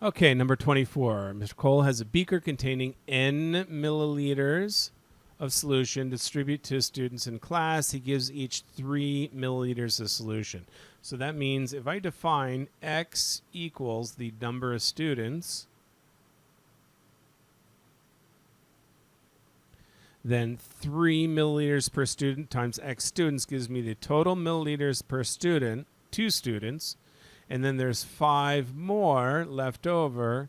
Okay, number 24. Mr. Cole has a beaker containing n milliliters of solution distribute to students in class. He gives each 3 milliliters of solution. So that means if I define x equals the number of students, then 3 milliliters per student times x students gives me the total milliliters per student, 2 students, and then there's 5 more left over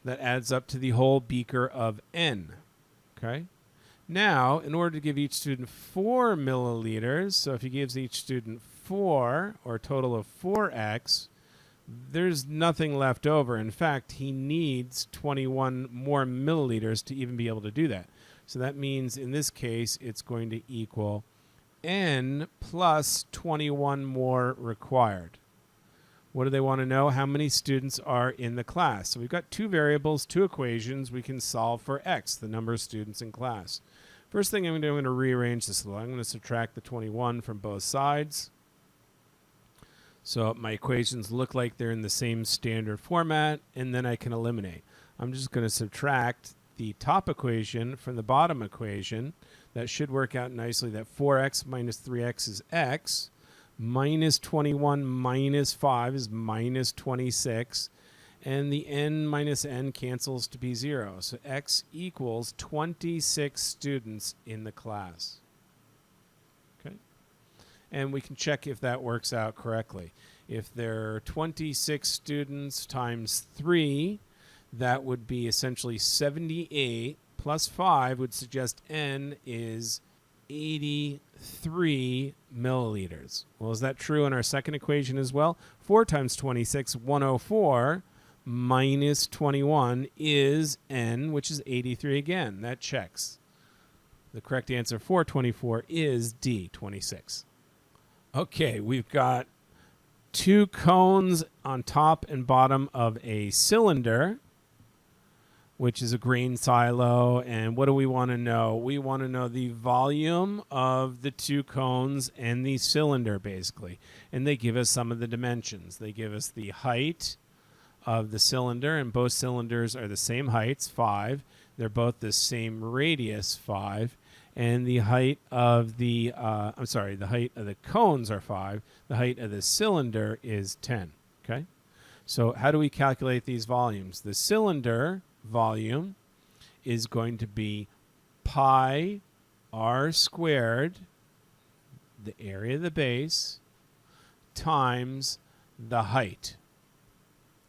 that adds up to the whole beaker of n. Okay? Now, in order to give each student 4 milliliters, so if he gives each student 4, or a total of 4x, there's nothing left over. In fact, he needs 21 more milliliters to even be able to do that. So that means in this case, it's going to equal n plus 21 more required. What do they want to know? How many students are in the class? So we've got 2 variables, 2 equations. We can solve for x, the number of students in class. First thing I'm going to do, I'm going to rearrange this a little. I'm going to subtract the 21 from both sides. So my equations look like they're in the same standard format, and then I can eliminate. I'm just going to subtract the top equation from the bottom equation. That should work out nicely. That 4x minus 3x is x. Minus 21 minus 5 is minus 26. And the n minus n cancels to be 0. So x equals 26 students in the class. Okay? And we can check if that works out correctly. If there are 26 students times 3, that would be essentially 78 plus 5 would suggest n is 83 milliliters. Well, is that true in our second equation as well? 4 times 26, 104, minus 21 is n, which is 83 again. That checks. The correct answer for 24 is D, 26. Okay, we've got 2 cones on top and bottom of a cylinder, which is a grain silo. And what do we want to know? We want to know the volume of the 2 cones and the cylinder, basically. And they give us some of the dimensions. They give us the height of the cylinder, and both cylinders are the same heights, 5. They're both the same radius, 5. And the height of the, the height of the cones are 5. The height of the cylinder is 10. Okay? So how do we calculate these volumes? The cylinder volume is going to be pi r squared, the area of the base, times the height.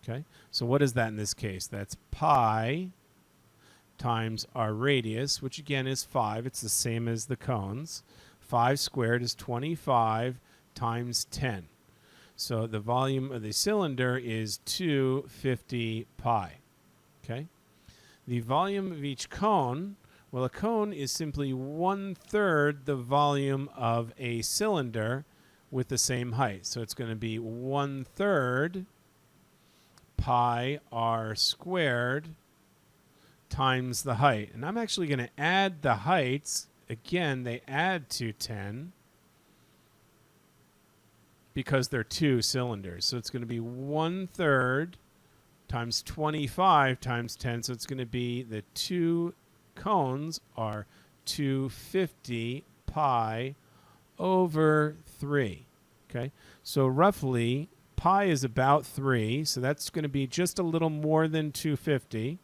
Okay, so what is that in this case? That's pi times our radius, which again is 5. It's the same as the cones. 5 squared is 25 times 10. So the volume of the cylinder is 250 pi. Okay. The volume of each cone, well, a cone is simply 1/3 the volume of a cylinder with the same height. So it's going to be 1/3 pi r squared times the height. And I'm actually going to add the heights. Again, they add to 10 because they're 2 cylinders. So it's going to be 1/3 times 25 times 10. So it's going to be the 2 cones are 250 pi over 3. Okay, so roughly pi is about 3. So that's going to be just a little more than 250.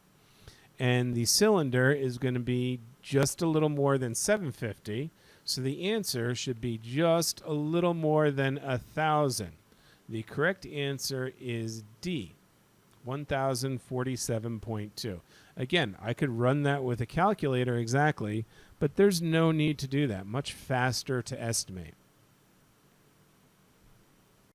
And the cylinder is going to be just a little more than 750. So the answer should be just a little more than 1,000. The correct answer is D, 1047.2. Again, I could run that with a calculator exactly, but there's no need to do that. Much faster to estimate.